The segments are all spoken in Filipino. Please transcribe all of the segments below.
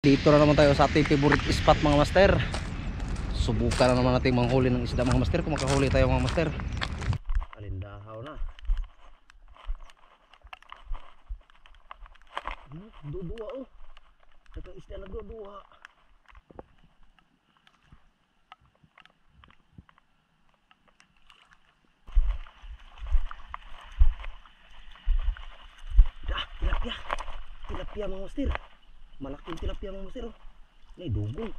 Dito na naman tayo sa ating favorite spot mga master. Subukan na naman natin manghuli ng isda mga master. Kung makahuli tayo mga master. Alindahaw na. Dudua oh. Ito isda na dudua. Tilapia. Tilapia mga master. Malaking tilapia mga master oh. May dugong.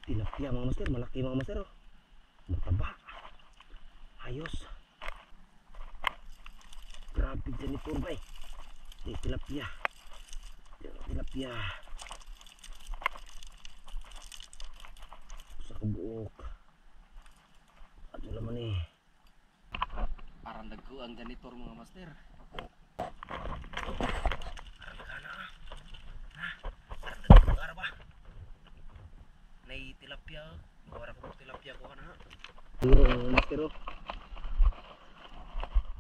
Tilapia mga master, malaki mga master oh. Mataba. Ayos. Grabe dyan ito ba eh. Tilapia. Tilapia. Sa kabuok. Ato naman eh. Parang nagkuang janitor mga master. Nay tilapia, mawara ko tilapia ko na. Duro master oh.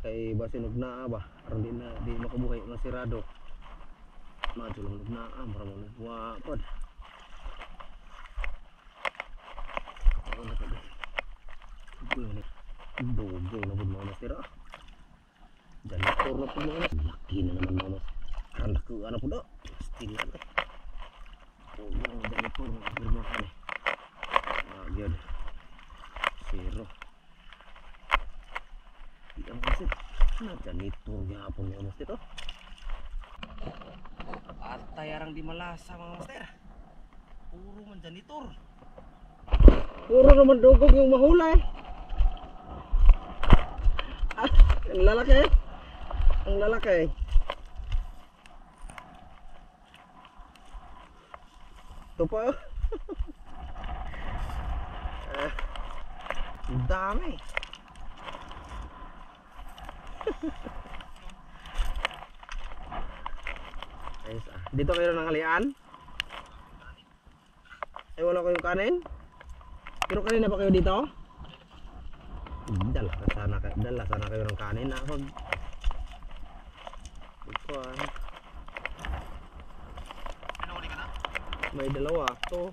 Kay basinog na ba, aron di makabuhay na sirado. Madulong na maramon wa pod. Ano ka ba? Dogo na bud mga master ah. Janitor na pud mga master. Laki na naman mga master. Aron dako ano pud do. Stilan eh. Oh, janitor mga bermahan eh. Agad zero ang master na janitor gapon mga master oh. At tayarang di malasa mga master. Puro man janitor. Puro naman dugog yung mahulay. Ang lalaki. Ang lalaki. Ito pa oh. Dami. Ayos ah. Dito kayo ng halian? Ay wala kayong kanin? Pero kanina ba kayo dito? Dala sana kayo ng kanin ah. Ikuan. May dalawa to.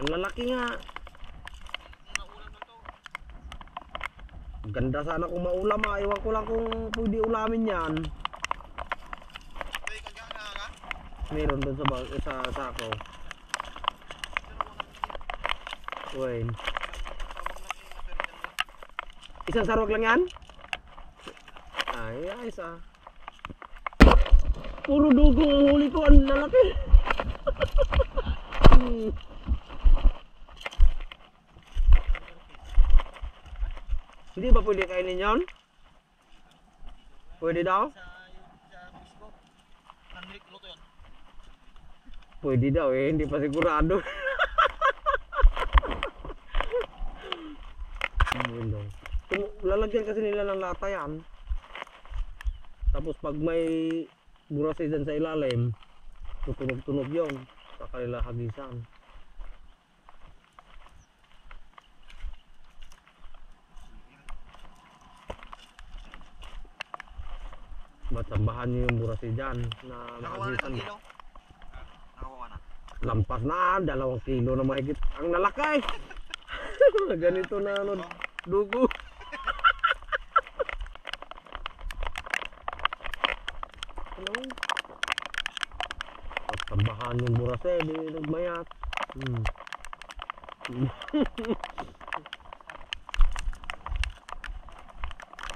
Ang lalaki nga. Ganda sana kung maulam ah. Iwan ko lang kung pwede ulamin yan. Meron doon sa sako. Wait. Isang sarwag lang yan? Ay, ayos ah. Puro dugong ang huli ko. Ang lalaki. Hindi ba pwede kainin yon? Pwede daw? Pwede daw eh, hindi pa sigurado. Lalagyan kasi nila ng lata yan. Tapos pag may burasi dyan sa ilalim, tutunog-tunog yun sa kanila hagisan. Matsambahan nyo yung burasi dyan na nakagisan. Nakakuha na? Lampas na, 2 kilo na mahigit. Ang lalaki! Ganito na ano, dugo. Matsambahan yung burasi, di nagmayat.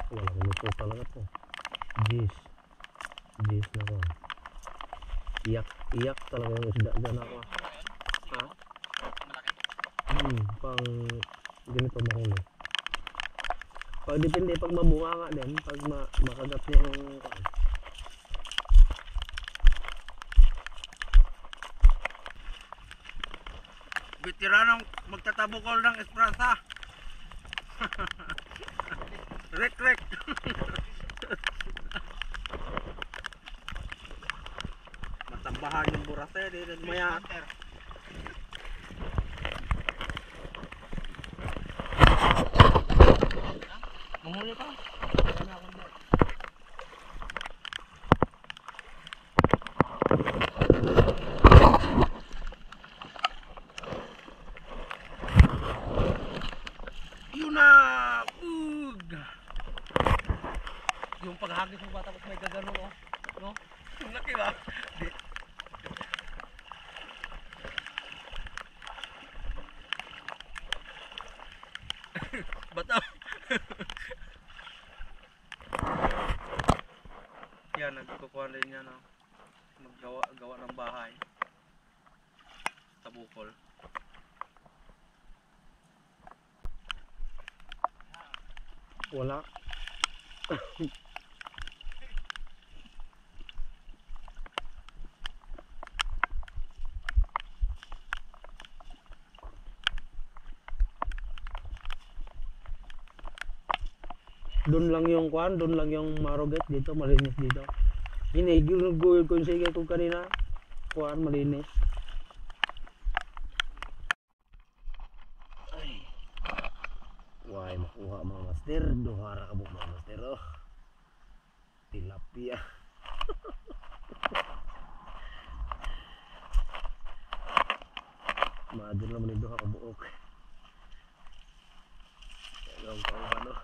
Wala ko luto talaga to. Jis na ko. Iyak talaga yung isda dyan ako. Ha? Pang ganito mahuli. Pag depende pag mabunga nga din. Pag makagat niya yung veteranong magtatabukol ng esprasa. Rek. Matambahan yung burase, di nagmayat. nahagis mo ba tapos may gagano oh. No? Ang laki ba? Di. Bata. Yan, nagkukuha rin niya no. Gawa ng bahay. Sa Bukol. Wala. Doon lang yung kwan, doon lang yung maroget dito, malinis dito. Ini ginuguyod ko yung sige ko kanina. Kwan, malinis. Ay. Why makuha mga master, duhara ka mga master oh. Tilapia. Madun naman yung duha ka buok. Ang kauhan oh.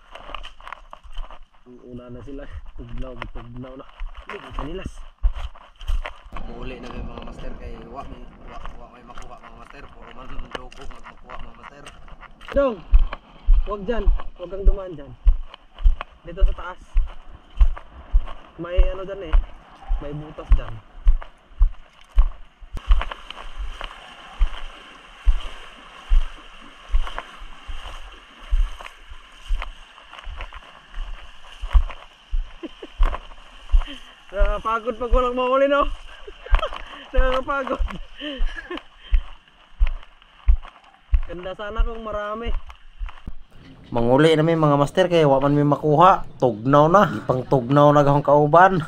Ang una na sila, tugnaw na. Hindi kanilas. Muli na may mga master kay wa may makuha mga master. Puro man logo magmakuha mga master. Dong, wag dyan. Wag kang dumaan dyan. Dito sa taas. May ano dyan eh. May butas dyan. Nakakapagod pag walang mahuli no. Nakakapagod. Ganda sana kung marami. Manguli na may mga master kay wa man may makuha. Tugnaw na. Ipang tugnaw na gahong kauban.